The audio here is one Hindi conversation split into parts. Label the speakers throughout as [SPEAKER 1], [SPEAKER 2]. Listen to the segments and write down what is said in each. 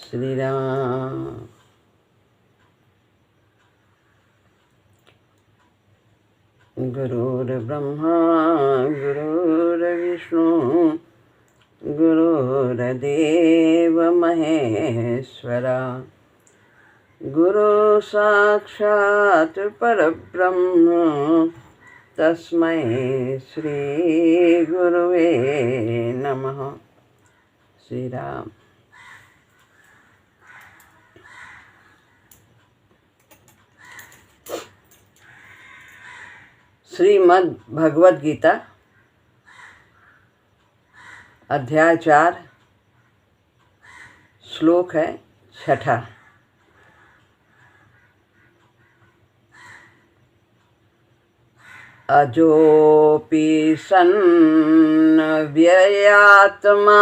[SPEAKER 1] श्री राम। गुरुर्ब्रह्मा गुरुर्विष्णु गुरुर्देव महेश्वरा गुरु साक्षात् परब्रह्म तस्मै श्री गुरुवे नमः। श्री राम। श्रीमद् भगवद गीता अध्याय 4 श्लोक है 6। अजोपि सन् व्ययात्मा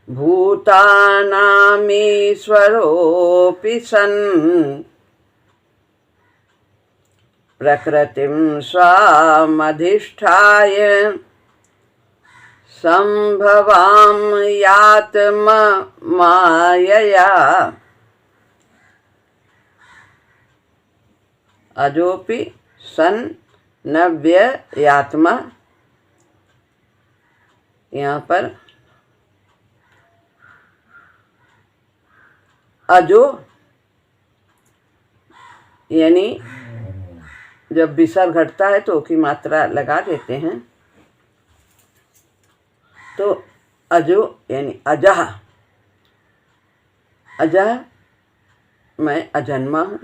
[SPEAKER 1] भूतानामीश्वरोऽपि सन् प्रकृतिं स्वामधिष्ठाय संभवाम्यात्ममायया। अजोपि सन् न व्ययात्मा, यहाँ पर अजो यानी जब विसर्ग घटता है तो की मात्रा लगा देते हैं, तो अजो यानी अजह, अजह मैं अजन्मा हूँ।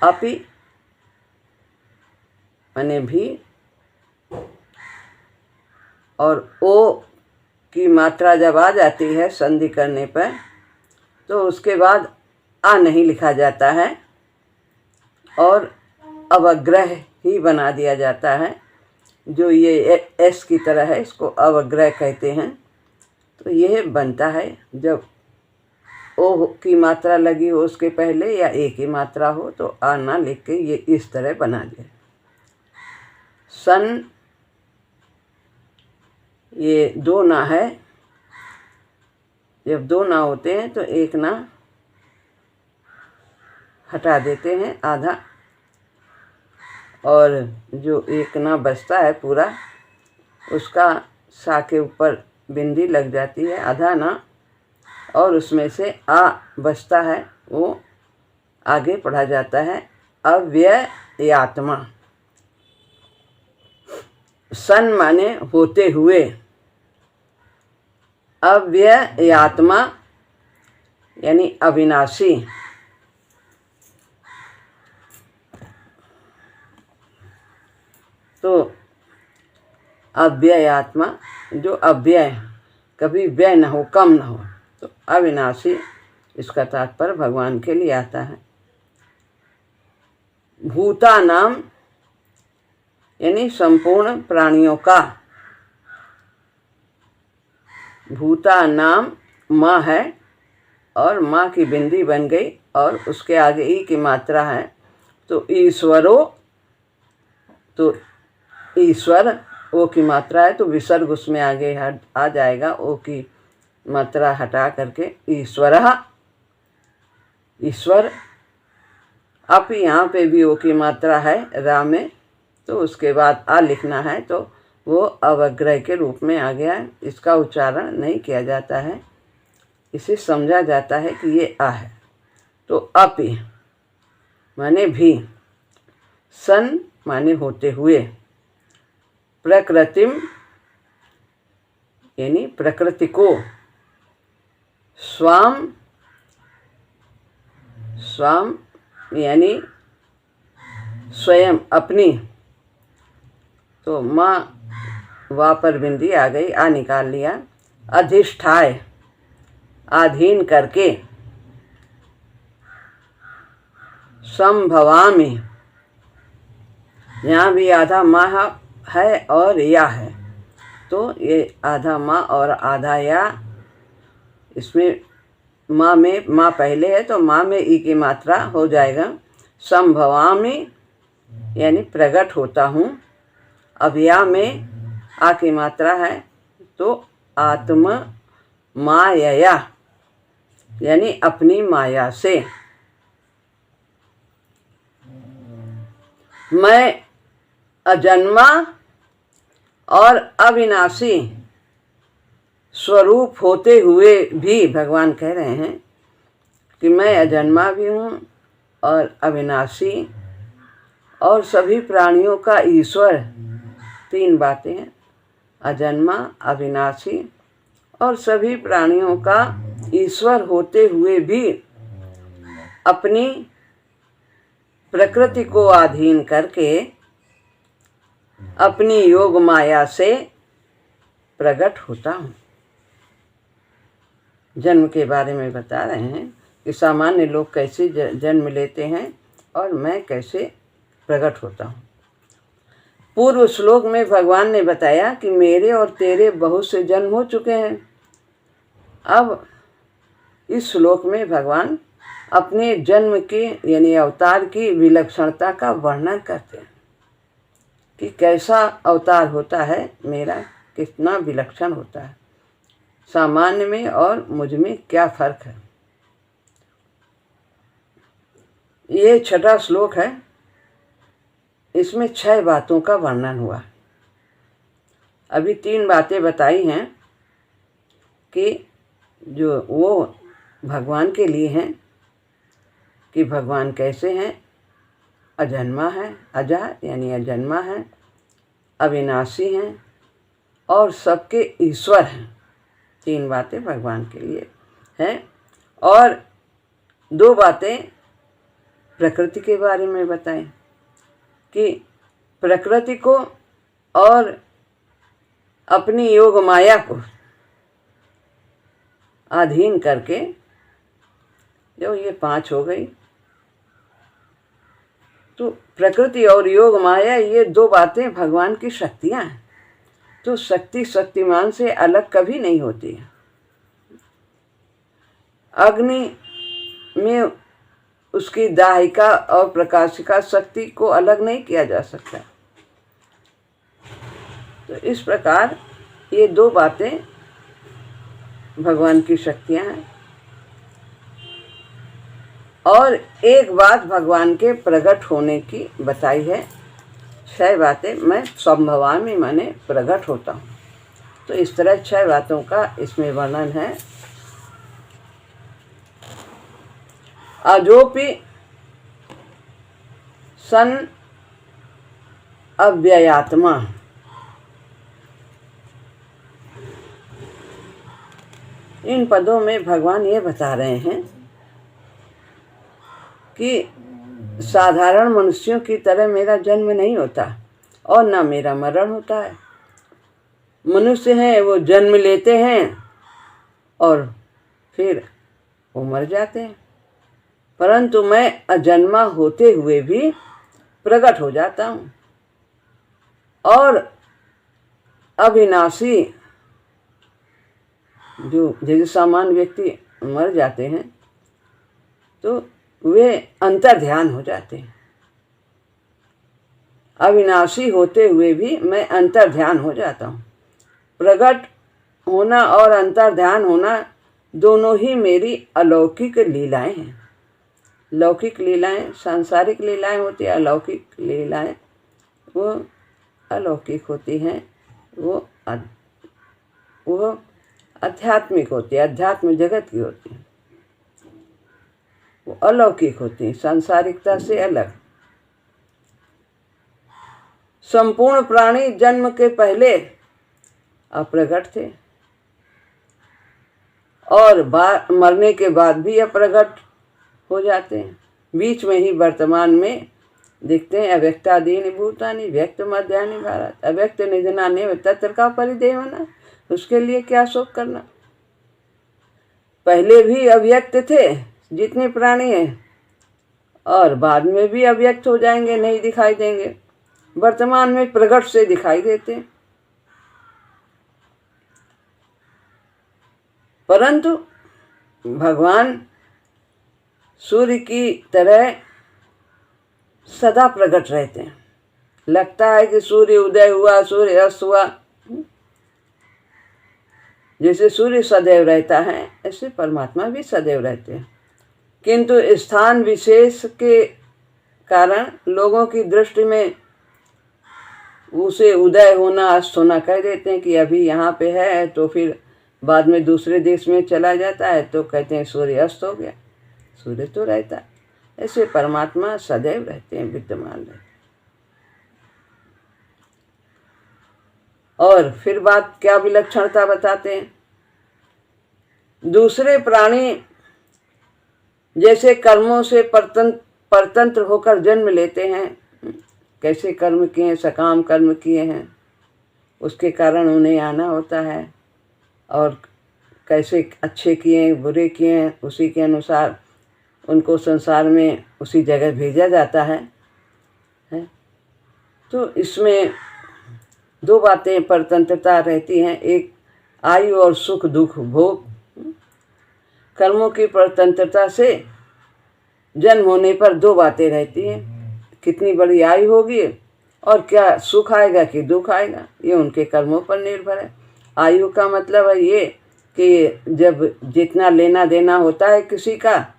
[SPEAKER 1] अपि मैंने भी, और ओ की मात्रा जब आ जाती है संधि करने पर तो उसके बाद आ नहीं लिखा जाता है और अवग्रह ही बना दिया जाता है। जो ये एस की तरह है, इसको अवग्रह कहते हैं। तो यह बनता है जब ओ की मात्रा लगी हो उसके पहले या ए की मात्रा हो तो आ ना लिख के ये इस तरह बना दिया। सन ये दो ना है, जब दो ना होते हैं तो एक ना हटा देते हैं आधा, और जो एक ना बचता है पूरा उसका सा के ऊपर बिंदी लग जाती है आधा ना, और उसमें से आ बचता है वो आगे पढ़ा जाता है अव्ययात्मा। सन माने होते हुए, अव्ययात्मा यानी अविनाशी। तो अव्ययात्मा जो अव्यय, कभी व्यय न हो, कम न हो, तो अविनाशी इसका तात्पर्य भगवान के लिए आता है। भूता नाम यानी संपूर्ण प्राणियों का, भूता नाम माँ है और माँ की बिंदी बन गई और उसके आगे ई की मात्रा है, तो ईश्वरो, तो ईश्वर ओ की मात्रा है तो विसर्ग उसमें आगे आ जाएगा, ओ की मात्रा हटा करके ईश्वरः, ईश्वर। अब यहाँ पे भी ओ की मात्रा है रा में, तो उसके बाद आ लिखना है तो वो अवग्रह के रूप में आ गया। इसका उच्चारण नहीं किया जाता है, इसे समझा जाता है कि ये आ है। तो अपि माने भी, सन माने होते हुए, प्रकृतिम यानी प्रकृति को, स्वाम, स्वाम यानी स्वयं अपनी, तो माँ वा पर बिंदी आ गई, आ निकाल लिया। अधिष्ठाय आधीन करके, संभवामि यहाँ भी आधा माँ है और या है, तो ये आधा माँ और आधा या, इसमें माँ में माँ पहले है तो माँ में ई की मात्रा हो जाएगा। संभवामि यानी प्रकट होता हूँ। अब या में आ की मात्रा है तो आत्म माया, यानी अपनी माया से। मैं अजन्मा और अविनाशी स्वरूप होते हुए भी, भगवान कह रहे हैं कि मैं अजन्मा भी हूँ और अविनाशी और सभी प्राणियों का ईश्वर। तीन बातें हैं, अजन्मा, अविनाशी और सभी प्राणियों का ईश्वर होते हुए भी अपनी प्रकृति को अधीन करके अपनी योग माया से प्रकट होता हूँ। जन्म के बारे में बता रहे हैं कि सामान्य लोग कैसे जन्म लेते हैं और मैं कैसे प्रकट होता हूँ। पूर्व श्लोक में भगवान ने बताया कि मेरे और तेरे बहुत से जन्म हो चुके हैं। अब इस श्लोक में भगवान अपने जन्म की यानी अवतार की विलक्षणता का वर्णन करते हैं कि कैसा अवतार होता है मेरा, कितना विलक्षण होता है, सामान्य में और मुझ में क्या फर्क है। ये छठा श्लोक है, इसमें 6 बातों का वर्णन हुआ। अभी 3 बातें बताई हैं कि जो वो भगवान के लिए हैं कि भगवान कैसे हैं, अजन्मा है, अजा यानी अजन्मा है, अविनाशी हैं और सबके ईश्वर हैं। 3 बातें भगवान के लिए हैं और 2 बातें प्रकृति के बारे में बताएं कि प्रकृति को और अपनी योग माया को अधीन करके, जो ये 5 हो गई, तो प्रकृति और योग माया ये 2 बातें भगवान की शक्तियाँ हैं। तो शक्ति शक्तिमान से अलग कभी नहीं होती है। अग्नि में उसकी दाहिका और प्रकाशिका शक्ति को अलग नहीं किया जा सकता। तो इस प्रकार ये 2 बातें भगवान की शक्तियाँ हैं। और एक बात भगवान के प्रकट होने की बताई है। 6 बातें, मैं संभवामि माने प्रकट होता हूँ। तो इस तरह 6 बातों का इसमें वर्णन है। अजोपि सन अव्ययात्मा, इन पदों में भगवान ये बता रहे हैं कि साधारण मनुष्यों की तरह मेरा जन्म नहीं होता और ना मेरा मरण होता है। मनुष्य हैं वो जन्म लेते हैं और फिर वो मर जाते हैं, परंतु मैं अजन्मा होते हुए भी प्रकट हो जाता हूँ और अविनाशी, जो जैसे सामान्य व्यक्ति मर जाते हैं तो वे अंतर्ध्यान हो जाते हैं। अविनाशी होते हुए भी मैं अंतर्ध्यान हो जाता हूँ। प्रकट होना और अंतर्ध्यान होना दोनों ही मेरी अलौकिक लीलाएं हैं। लौकिक लीलाएं सांसारिक लीलाएं होती हैं, अलौकिक लीलाएं वो अलौकिक होती हैं, वो आध्यात्मिक होती है, अध्यात्म जगत की होती है, वो अलौकिक होती है, सांसारिकता से अलग। संपूर्ण प्राणी जन्म के पहले अप्रगट थे और मरने के बाद भी अप्रगट हो जाते हैं। बीच में ही वर्तमान में दिखते हैं। अव्यक्तादीनि भूतानि व्यक्त मध्यानि भारत, अव्यक्त निधनानि तत्र का परिदेवना, उसके लिए क्या शोक करना। पहले भी अव्यक्त थे जितने प्राणी हैं और बाद में भी अव्यक्त हो जाएंगे, नहीं दिखाई देंगे। वर्तमान में प्रकट से दिखाई देते हैं, परंतु भगवान सूर्य की तरह सदा प्रकट रहते हैं। लगता है कि सूर्य उदय हुआ, सूर्य अस्त हुआ, जैसे सूर्य सदैव रहता है ऐसे परमात्मा भी सदैव रहते हैं, किंतु स्थान विशेष के कारण लोगों की दृष्टि में उसे उदय होना अस्त होना कह देते हैं कि अभी यहाँ पे है, तो फिर बाद में दूसरे देश में चला जाता है तो कहते हैं सूर्य अस्त हो गया। सूर्य तो रहता है, ऐसे परमात्मा सदैव रहते हैं, विद्यमान रहते हैं। और फिर बात क्या विलक्षणता बताते हैं, दूसरे प्राणी जैसे कर्मों से परतंत्र होकर जन्म लेते हैं, कैसे कर्म किए हैं, सकाम कर्म किए हैं, उसके कारण उन्हें आना होता है, और कैसे अच्छे किए हैं बुरे किए हैं उसी के अनुसार उनको संसार में उसी जगह भेजा जाता है। तो इसमें दो बातें परतंत्रता रहती हैं, एक आयु और सुख दुख भोग। कर्मों की परतंत्रता से जन्म होने पर दो बातें रहती हैं, कितनी बड़ी आयु होगी और क्या सुख आएगा कि दुख आएगा, ये उनके कर्मों पर निर्भर है। आयु का मतलब है ये कि जब जितना लेना देना होता है किसी का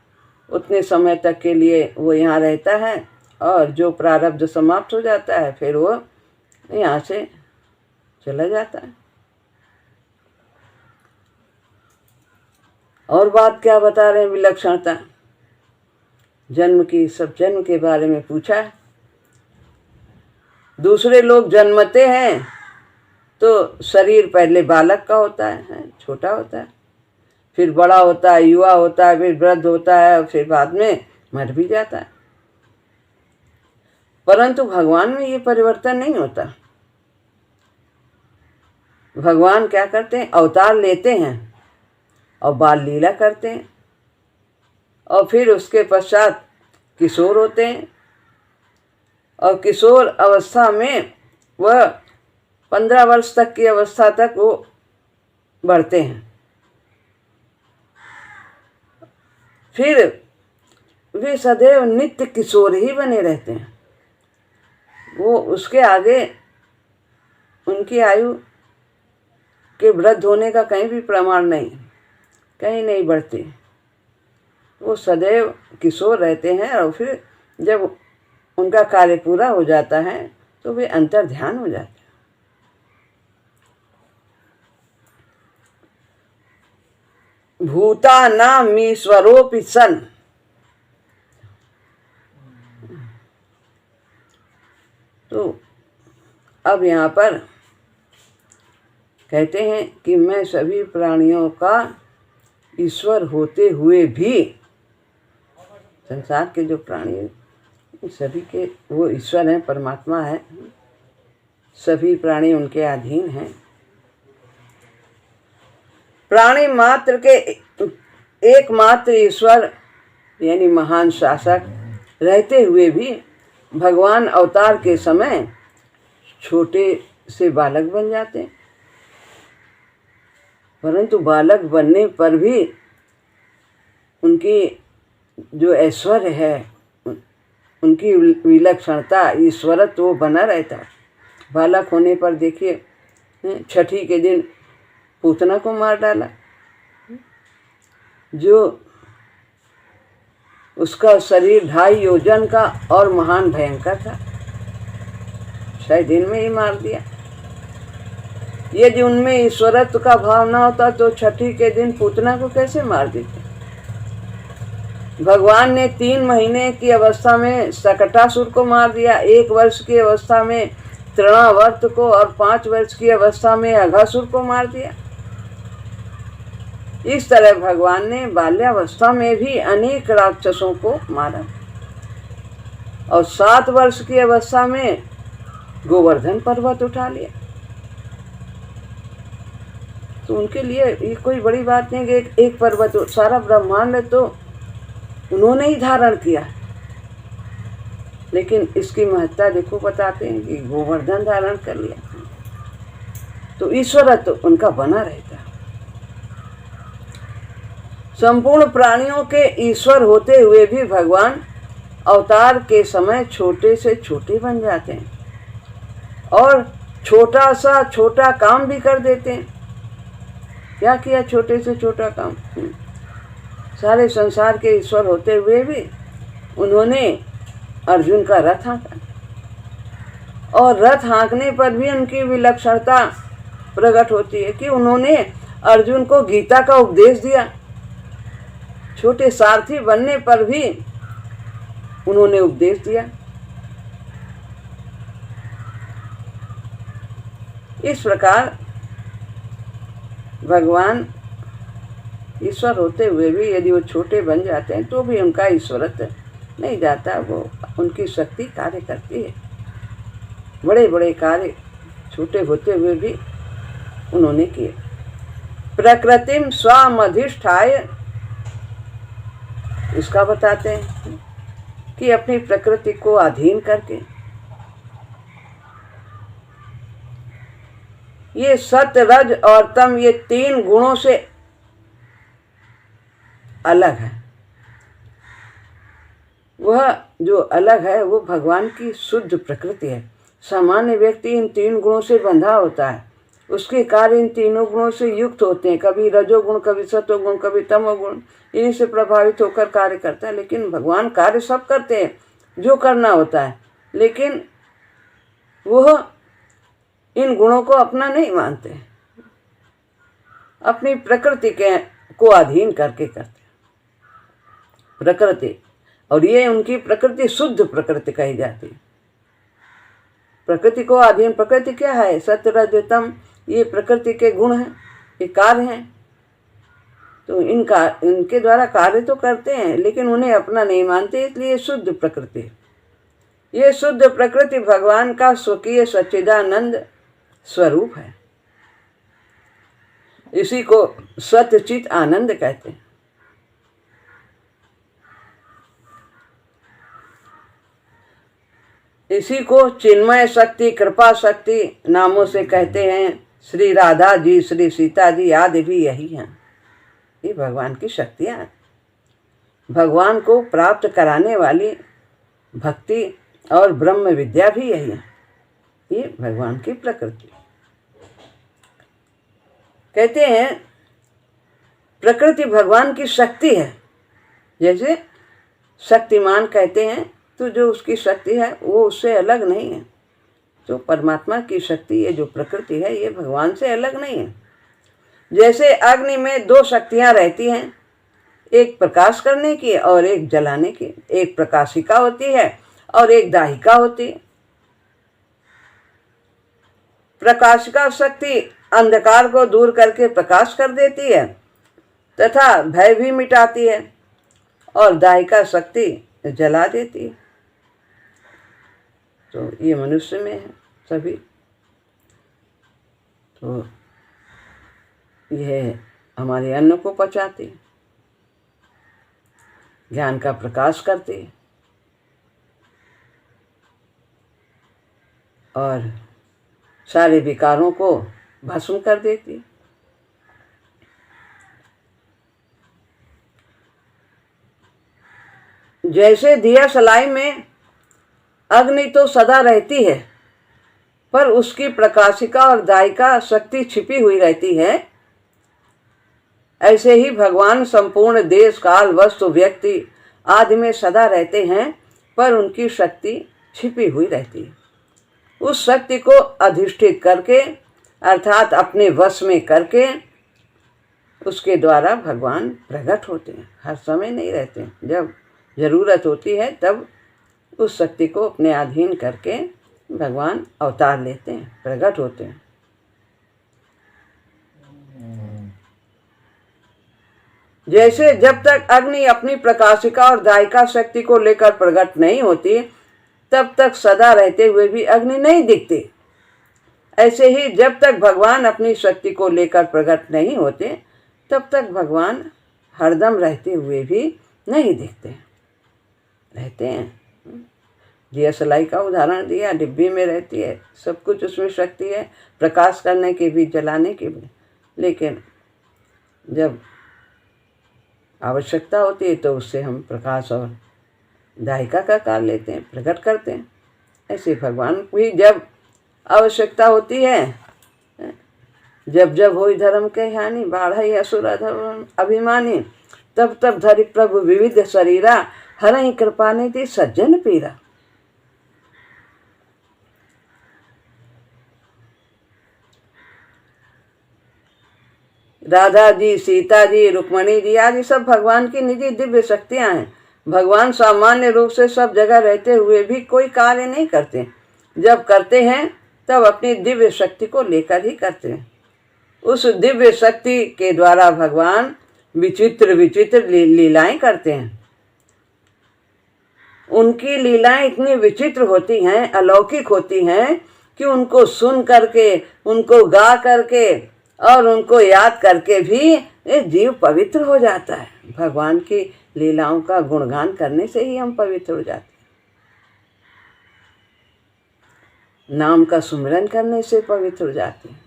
[SPEAKER 1] उतने समय तक के लिए वो यहाँ रहता है, और जो प्रारब्ध समाप्त हो जाता है फिर वो यहाँ से चला जाता है। और बात क्या बता रहे हैं विलक्षणता जन्म की, सब जन्म के बारे में पूछा है। दूसरे लोग जन्मते हैं तो शरीर पहले बालक का होता है, छोटा होता है, फिर बड़ा होता है, युवा होता है, फिर वृद्ध होता है, और फिर बाद में मर भी जाता है। परंतु भगवान में ये परिवर्तन नहीं होता। भगवान क्या करते हैं, अवतार लेते हैं और बाल लीला करते हैं, और फिर उसके पश्चात किशोर होते हैं, और किशोर अवस्था में वह 15 वर्ष तक की अवस्था तक वो बढ़ते हैं। फिर वे सदैव नित्य किशोर ही बने रहते हैं। वो उसके आगे उनकी आयु के वृद्ध होने का कहीं भी प्रमाण नहीं, कहीं नहीं बढ़ते। वो सदैव किशोर रहते हैं, और फिर जब उनका कार्य पूरा हो जाता है तो वे अंतर ध्यान हो जाते हैं। भूतानामीश्वरोऽपि सन्, तो अब यहाँ पर कहते हैं कि मैं सभी प्राणियों का ईश्वर होते हुए भी, संसार के जो प्राणी सभी के वो ईश्वर हैं, परमात्मा है, सभी प्राणी उनके अधीन हैं। प्राणी मात्र के एकमात्र ईश्वर यानी महान शासक रहते हुए भी भगवान अवतार के समय छोटे से बालक बन जाते हैं। परंतु बालक बनने पर भी उनकी जो ऐश्वर्य है, उनकी विलक्षणता, ईश्वरत्व वो बना रहता है। बालक होने पर देखिए छठी के दिन पूतना को मार डाला, जो उसका शरीर 2.5 योजन का और महान भयंकर था, 6 दिन में ही मार दिया। यदि उनमें ईश्वरत्व का भाव ना होता तो छठी के दिन पूतना को कैसे मार देते। भगवान ने 3 महीने की अवस्था में शकटासुर को मार दिया, 1 वर्ष की अवस्था में तृणावर्त को, और 5 वर्ष की अवस्था में अघासुर को मार दिया। इस तरह भगवान ने बाल्यावस्था में भी अनेक राक्षसों को मारा, और 7 वर्ष की अवस्था में गोवर्धन पर्वत उठा लिया। तो उनके लिए ये कोई बड़ी बात नहीं कि एक पर्वत, सारा ब्रह्मांड तो उन्होंने ही धारण किया। लेकिन इसकी महत्ता देखो, बताते हैं कि गोवर्धन धारण कर लिया, तो ईश्वरत्व तो उनका बना रहता है। संपूर्ण प्राणियों के ईश्वर होते हुए भी भगवान अवतार के समय छोटे से छोटे बन जाते हैं, और छोटा सा छोटा काम भी कर देते हैं। क्या किया छोटे से छोटा काम। सारे संसार के ईश्वर होते हुए भी उन्होंने अर्जुन का रथ हाँका, और रथ हाँकने पर भी उनकी विलक्षणता प्रकट होती है कि उन्होंने अर्जुन को गीता का उपदेश दिया। छोटे सारथी बनने पर भी उन्होंने उपदेश दिया। इस प्रकार भगवान ईश्वर होते हुए भी यदि वो छोटे बन जाते हैं तो भी उनका ईश्वरत्व नहीं जाता, वो उनकी शक्ति कार्य करती है। बड़े बड़े कार्य छोटे होते हुए भी उन्होंने किए। प्रकृतिम स्वामधिष्ठाय, इसका बताते हैं कि अपनी प्रकृति को अधीन करके ये सत्य रज और तम, ये तीन गुणों से अलग है। वह जो अलग है वो भगवान की शुद्ध प्रकृति है। सामान्य व्यक्ति इन तीन गुणों से बंधा होता है, उसके कार्य इन तीनों गुणों से युक्त होते हैं, कभी रजोगुण, कभी सत्वगुण, कभी तमोगुण, इन्हीं से प्रभावित होकर कार्य करता है। लेकिन भगवान कार्य सब करते हैं जो करना होता है, लेकिन वह इन गुणों को अपना नहीं मानते, अपनी प्रकृति के को अधीन करके करते प्रकृति। और ये उनकी प्रकृति शुद्ध प्रकृति कही जाती है। प्रकृति को अधीन, प्रकृति क्या है? सत्य रज तम, ये प्रकृति के गुण हैं, ये कार्य हैं। तो इनके द्वारा कार्य तो करते हैं लेकिन उन्हें अपना नहीं मानते, इसलिए शुद्ध प्रकृति। ये शुद्ध प्रकृति भगवान का स्वकीय सच्चिदानंद स्वरूप है। इसी को सत्यचित आनंद कहते हैं। इसी को चिन्मय शक्ति, कृपा शक्ति नामों से कहते हैं। श्री राधा जी, श्री सीता जी आदि भी यही हैं। ये भगवान की शक्तियाँ हैं, भगवान को प्राप्त कराने वाली भक्ति और ब्रह्म विद्या भी यही है। ये भगवान की प्रकृति। कहते हैं प्रकृति भगवान की शक्ति है। जैसे शक्तिमान कहते हैं तो जो उसकी शक्ति है वो उससे अलग नहीं है। जो परमात्मा की शक्ति, ये जो प्रकृति है, ये भगवान से अलग नहीं है। जैसे अग्नि में दो शक्तियाँ रहती हैं, एक प्रकाश करने की और एक जलाने की। एक प्रकाशिका होती है और एक दाहिका होती है। प्रकाशिका शक्ति अंधकार को दूर करके प्रकाश कर देती है तथा भय भी मिटाती है, और दाहिका शक्ति जला देती है। तो ये मनुष्य में है सभी। तो यह हमारे अन्न को पचाती है, ज्ञान का प्रकाश करती है और सारे विकारों को भस्म कर देती है। जैसे दिया सलाई में अग्नि तो सदा रहती है पर उसकी प्रकाशिका और दायिका शक्ति छिपी हुई रहती है, ऐसे ही भगवान संपूर्ण देश, काल, वस्तु, व्यक्ति आदि में सदा रहते हैं पर उनकी शक्ति छिपी हुई रहती है। उस शक्ति को अधिष्ठित करके अर्थात अपने वश में करके उसके द्वारा भगवान प्रकट होते हैं। हर समय नहीं रहते, जब ज़रूरत होती है तब उस शक्ति को अपने अधीन करके भगवान अवतार लेते हैं, प्रकट होते हैं। जैसे जब तक अग्नि अपनी प्रकाशिका और दायिका शक्ति को लेकर प्रकट नहीं होती तब तक सदा रहते हुए भी अग्नि नहीं दिखती, ऐसे ही जब तक भगवान अपनी शक्ति को लेकर प्रकट नहीं होते तब तक भगवान हरदम रहते हुए भी नहीं दिखते। रहते हैं, दियासलाई का उदाहरण दिया, डिब्बी में रहती है, सब कुछ उसमें शक्ति है, प्रकाश करने की भी, जलाने की भी, लेकिन जब आवश्यकता होती है तो उससे हम प्रकाश और दायिका का कार्य लेते हैं, प्रकट करते हैं। ऐसे भगवान भी जब आवश्यकता होती है, जब जब होई धर्म के हानि, बाढ़ई असुर अधर्म अभिमानी, तब तब धरि प्रभु विविध शरीरा, हरहि कृपा निधि सज्जन पीरा। राधा जी, सीता जी, रुक्मणी जी आदि सब भगवान की निजी दिव्य शक्तियां हैं। भगवान सामान्य रूप से सब जगह रहते हुए भी कोई कार्य नहीं करते। जब करते हैं तब अपनी दिव्य शक्ति को लेकर ही करते हैं। उस दिव्य शक्ति के द्वारा भगवान विचित्र विचित्र लीलाएं करते हैं। उनकी लीलाएं इतनी विचित्र होती हैं, अलौकिक होती हैं कि उनको सुन करके, उनको गा करके और उनको याद करके भी ये जीव पवित्र हो जाता है। भगवान की लीलाओं का गुणगान करने से ही हम पवित्र हो जाते हैं। नाम का सुमिरन करने से पवित्र हो जाते हैं,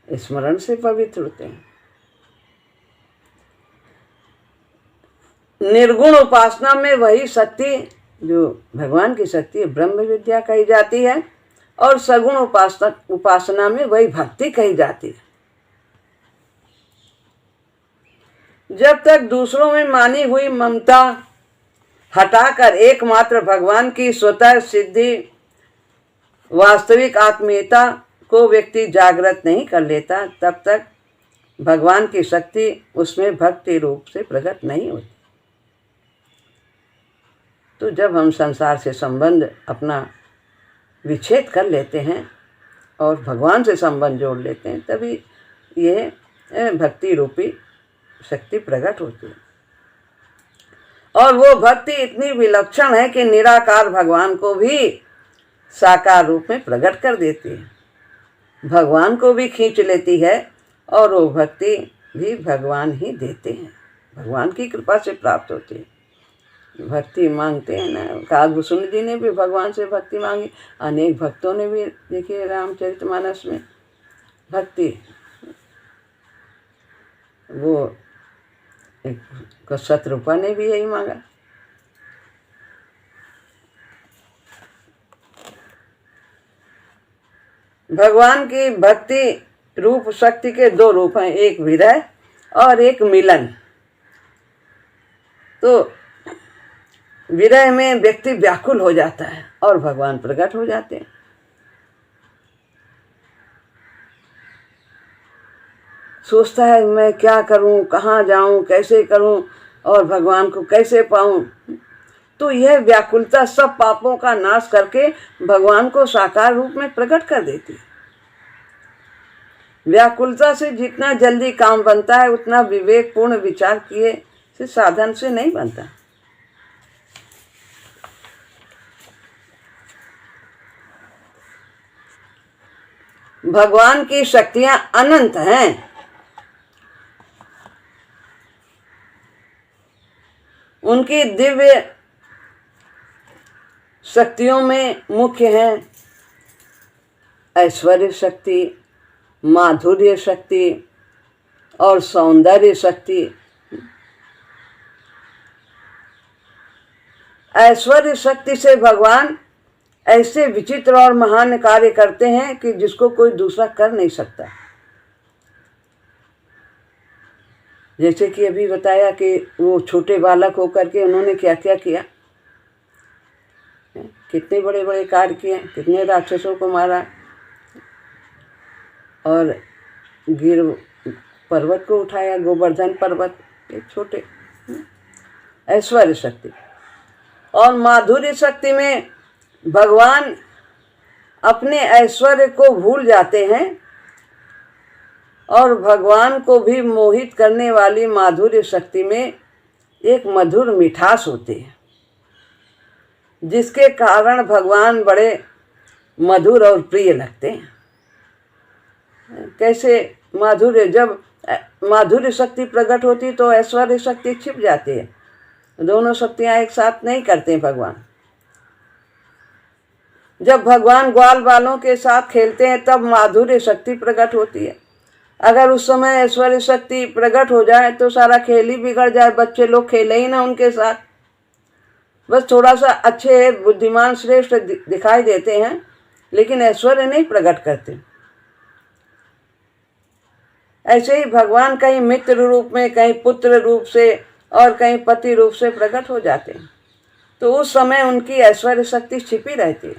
[SPEAKER 1] स्मरण से पवित्र होते हैं। निर्गुण उपासना में वही शक्ति जो भगवान की शक्ति है ब्रह्म विद्या कही जाती है, और सगुण उपासना में वही भक्ति कही जाती है। जब तक दूसरों में मानी हुई ममता हटाकर एकमात्र भगवान की स्वतः सिद्धि वास्तविक आत्मीयता को व्यक्ति जागृत नहीं कर लेता, तब तक भगवान की शक्ति उसमें भक्ति रूप से प्रकट नहीं होती। तो जब हम संसार से संबंध अपना विच्छेद कर लेते हैं और भगवान से संबंध जोड़ लेते हैं, तभी यह भक्ति रूपी शक्ति प्रकट होती है। और वो भक्ति इतनी विलक्षण है कि निराकार भगवान को भी साकार रूप में प्रकट कर देती है, भगवान को भी खींच लेती है, और वो भक्ति भी भगवान ही देते हैं, भगवान की कृपा से प्राप्त होती है। भक्ति मांगते हैं ना, काकभूषण जी ने भी भगवान से भक्ति मांगी, अनेक भक्तों ने भी, देखिए रामचरितमानस में भक्ति, वो एक शत्रुपा ने भी यही मांगा। भगवान की भक्ति रूप शक्ति के दो रूप हैं, एक विरह और एक मिलन। तो विरह में व्यक्ति व्याकुल हो जाता है और भगवान प्रकट हो जाते हैं। सोचता है मैं क्या करूं, कहाँ जाऊं, कैसे करूं और भगवान को कैसे पाऊं। तो यह व्याकुलता सब पापों का नाश करके भगवान को साकार रूप में प्रकट कर देती है। व्याकुलता से जितना जल्दी काम बनता है उतना विवेकपूर्ण विचार किए से साधन से नहीं बनता। भगवान की शक्तियां अनंत हैं। उनकी दिव्य शक्तियों में मुख्य हैं ऐश्वर्य शक्ति, माधुर्य शक्ति और सौंदर्य शक्ति। ऐश्वर्य शक्ति से भगवान ऐसे विचित्र और महान कार्य करते हैं कि जिसको कोई दूसरा कर नहीं सकता। जैसे कि अभी बताया कि वो छोटे बालक होकर के उन्होंने क्या क्या किया, कितने बड़े बड़े कार्य किए, कितने राक्षसों को मारा और गिर पर्वत को उठाया, गोवर्धन पर्वत, एक छोटे। ऐश्वर्य शक्ति और माधुर्य शक्ति में भगवान अपने ऐश्वर्य को भूल जाते हैं और भगवान को भी मोहित करने वाली माधुर्य शक्ति में एक मधुर मिठास होती है, जिसके कारण भगवान बड़े मधुर और प्रिय लगते हैं। कैसे माधुर्य, जब माधुर्य शक्ति प्रकट होती तो ऐश्वर्य शक्ति छिप जाती है। दोनों शक्तियां एक साथ नहीं करते भगवान। जब भगवान ग्वाल बालों के साथ खेलते हैं तब माधुर्य शक्ति प्रकट होती है। अगर उस समय ऐश्वर्य शक्ति प्रकट हो जाए तो सारा खेल ही बिगड़ जाए, बच्चे लोग खेले ही ना उनके साथ। बस थोड़ा सा अच्छे बुद्धिमान श्रेष्ठ दिखाई देते हैं लेकिन ऐश्वर्य नहीं प्रकट करते। ऐसे ही भगवान कहीं मित्र रूप में, कहीं पुत्र रूप से और कहीं पति रूप से प्रकट हो जाते हैं। तो उस समय उनकी ऐश्वर्य शक्ति छिपी रहती है।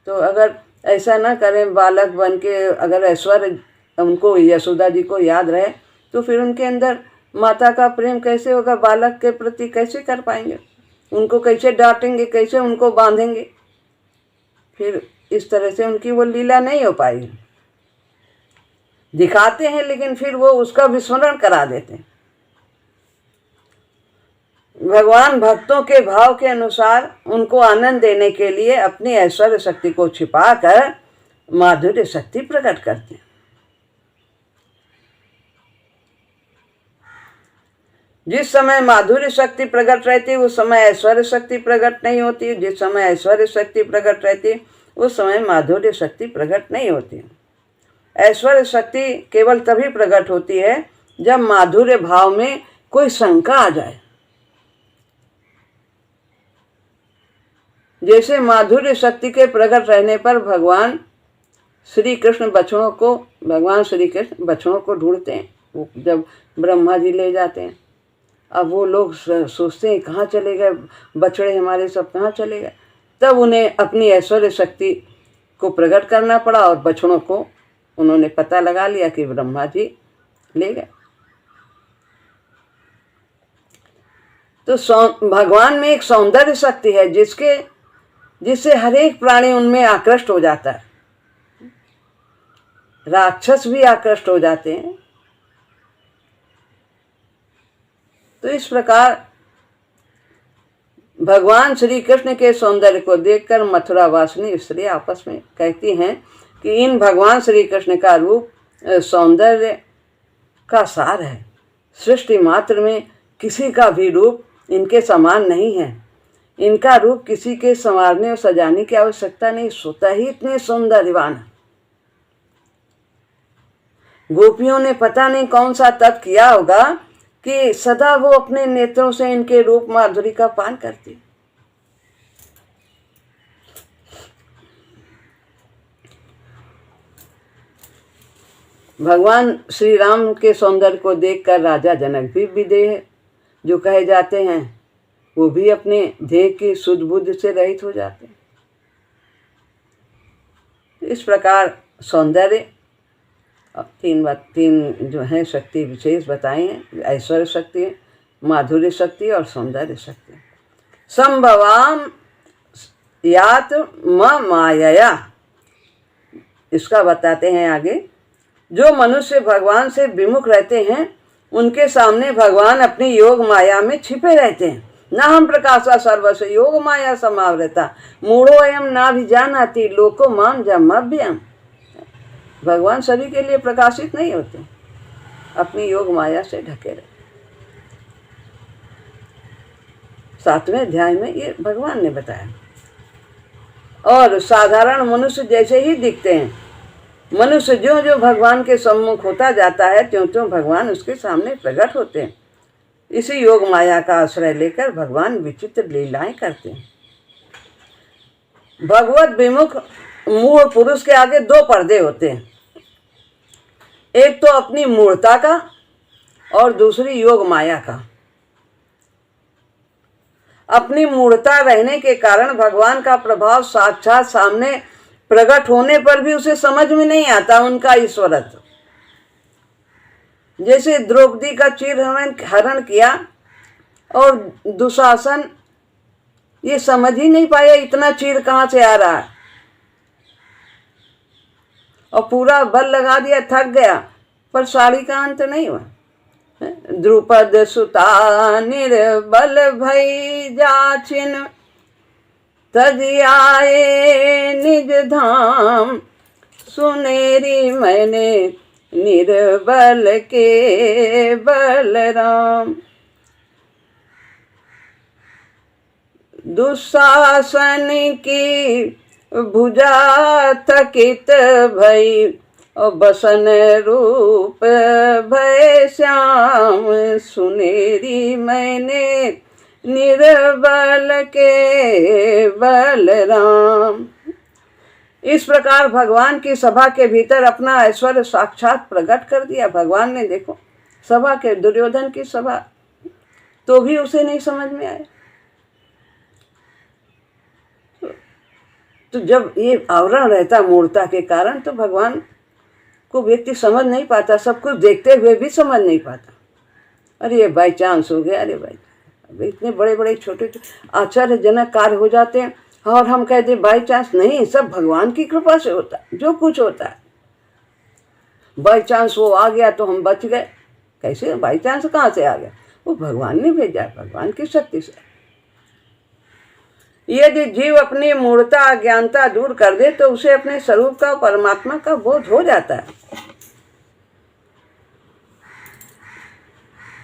[SPEAKER 1] तो अगर ऐसा ना करें, बालक बन के अगर ऐश्वर्य उनको, यशोदा जी को याद रहे, तो फिर उनके अंदर माता का प्रेम कैसे होगा? बालक के प्रति कैसे कर पाएंगे? उनको कैसे डांटेंगे, कैसे उनको बांधेंगे? फिर इस तरह से उनकी वो लीला नहीं हो पाएगी। दिखाते हैं लेकिन फिर वो उसका विस्मरण करा देते हैं। भगवान भक्तों के भाव के अनुसार उनको आनंद देने के लिए अपनी ऐश्वर्य शक्ति को छिपाकर माधुर्य शक्ति प्रकट करते हैं। जिस समय माधुर्य शक्ति प्रकट रहती है उस समय ऐश्वर्य शक्ति प्रकट नहीं होती। जिस समय ऐश्वर्य शक्ति प्रकट रहती है उस समय माधुर्य शक्ति प्रकट नहीं होती। ऐश्वर्य शक्ति केवल तभी प्रकट होती है जब माधुर्य भाव में कोई शंका आ जाए। जैसे माधुर्य शक्ति के प्रकट रहने पर भगवान श्री कृष्ण बछड़ों को ढूंढते हैं। वो जब ब्रह्मा जी ले जाते हैं, अब वो लोग सोचते हैं कहाँ चले गए बछड़े हमारे, सब कहाँ चले गए। तब उन्हें अपनी ऐश्वर्य शक्ति को प्रकट करना पड़ा और बछड़ों को उन्होंने पता लगा लिया कि ब्रह्मा जी ले गए। तो भगवान में एक सौंदर्य शक्ति है जिससे हर एक प्राणी उनमें आकृष्ट हो जाता है। राक्षस भी आकृष्ट हो जाते हैं। तो इस प्रकार भगवान श्री कृष्ण के सौंदर्य को देखकर मथुरा वासिनी स्त्री आपस में कहती हैं कि इन भगवान श्री कृष्ण का रूप सौंदर्य का सार है। सृष्टि मात्र में किसी का भी रूप इनके समान नहीं है। इनका रूप किसी के संवारने और सजाने की आवश्यकता नहीं, स्वतः ही इतने सौंदर्यवान है। गोपियों ने पता नहीं कौन सा तप किया होगा कि सदा वो अपने नेत्रों से इनके रूप माधुरी का पान करती। भगवान श्री राम के सौंदर्य को देखकर राजा जनक भी विदेह जो कहे जाते हैं, वो भी अपने देह की शुद्ध बुद्ध से रहित हो जाते हैं। इस प्रकार सौंदर्य तीन जो है शक्ति विशेष बताई हैं, ऐश्वर्य शक्ति, माधुर्य शक्ति और सौंदर्य शक्ति। संभवाम यात माया, इसका बताते हैं आगे। जो मनुष्य भगवान से विमुख रहते हैं उनके सामने भगवान अपनी योग माया में छिपे रहते हैं। ना हम प्रकाशा सर्वस्व योग माया समावृता मूढ़ो अयम ना भी जानाति लोको माम जमभ्यम। भगवान सभी के लिए प्रकाशित नहीं होते, अपनी योग माया से ढके रहते। 7वें अध्याय में ये भगवान ने बताया। और साधारण मनुष्य जैसे ही दिखते हैं। मनुष्य ज्यों ज्यों भगवान के सम्मुख होता जाता है त्यों त्यों भगवान उसके सामने प्रकट होते हैं। इसी योग माया का आश्रय लेकर भगवान विचित्र लीलाएं करते हैं। भगवत विमुख मूढ़ पुरुष के आगे 2 पर्दे होते हैं, एक तो अपनी मूढ़ता का और दूसरी योग माया का। अपनी मूढ़ता रहने के कारण भगवान का प्रभाव साक्षात सामने प्रकट होने पर भी उसे समझ में नहीं आता उनका ईश्वरत्व। जैसे द्रौपदी का चीर हरण किया और दुशासन ये समझ ही नहीं पाया इतना चीर कहाँ से आ रहा है, और पूरा बल लगा दिया, थक गया, पर साड़ी का अंत नहीं हुआ। द्रुपद सुता निर्बल भई जाचिन तज आए निज धाम सुनेरी मैंने निर्बल के बलराम। दुशासन की भुजा थकित भई और बसन रूप भय श्याम सुनेरी मैंने निर्बल के बलराम। इस प्रकार भगवान की सभा के भीतर अपना ऐश्वर्य साक्षात प्रकट कर दिया। भगवान ने देखो सभा के, दुर्योधन की सभा, तो भी उसे नहीं समझ में आया। तो जब ये आवरण रहता मूर्ता के कारण तो भगवान को व्यक्ति समझ नहीं पाता, सब कुछ देखते हुए भी समझ नहीं पाता। अरे ये बाई चांस हो गया, अरे भाई अब इतने बड़े बड़े छोटे आश्चर्यजनक कार्य हो जाते हैं और हम कहते बाई चांस नहीं, सब भगवान की कृपा से होता है। जो कुछ होता है बाई चांस वो आ गया तो हम बच गए। कैसे बाई चांस कहाँ से आ गया? वो भगवान ने भेजा, भगवान की शक्ति से। यदि जीव अपनी मूर्ता अज्ञानता दूर कर दे तो उसे अपने स्वरूप का, परमात्मा का बोध हो जाता है।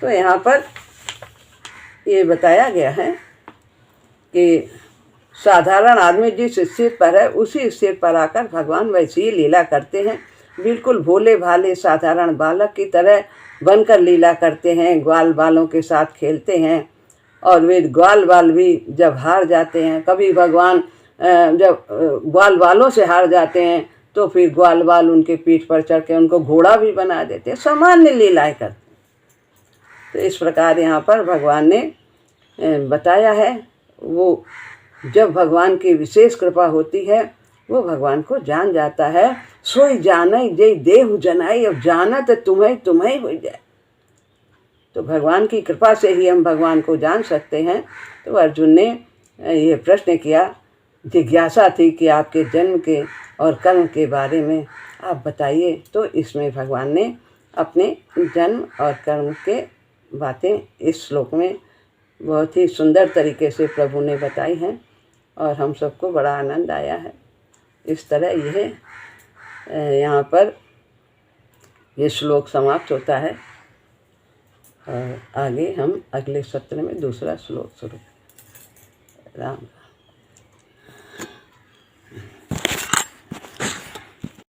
[SPEAKER 1] तो यहाँ पर ये बताया गया है कि साधारण आदमी जिस स्थिति पर है उसी स्थिति पर आकर भगवान वैसी ही लीला करते हैं। बिल्कुल भोले भाले साधारण बालक की तरह बनकर लीला करते हैं, ग्वाल बालों के साथ खेलते हैं। और वे ग्वाल बाल भी जब हार जाते हैं, कभी भगवान जब ग्वाल बालों से हार जाते हैं तो फिर ग्वाल बाल उनके पीठ पर चढ़ के उनको घोड़ा भी बना देते हैं। सामान्य लीलाएं करते। तो इस प्रकार यहाँ पर भगवान ने बताया है। वो जब भगवान की विशेष कृपा होती है वो भगवान को जान जाता है। सोई जानई जय देहु जनाई, अब जानत तुम्हें हो जाए। तो भगवान की कृपा से ही हम भगवान को जान सकते हैं। तो अर्जुन ने ये प्रश्न किया, जिज्ञासा थी कि आपके जन्म के और कर्म के बारे में आप बताइए। तो इसमें भगवान ने अपने जन्म और कर्म के बातें इस श्लोक में बहुत ही सुंदर तरीके से प्रभु ने बताई हैं और हम सबको बड़ा आनंद आया है। इस तरह यह यहाँ पर ये श्लोक समाप्त होता है और आगे हम अगले सत्र में दूसरा श्लोक शुरू करें। राम।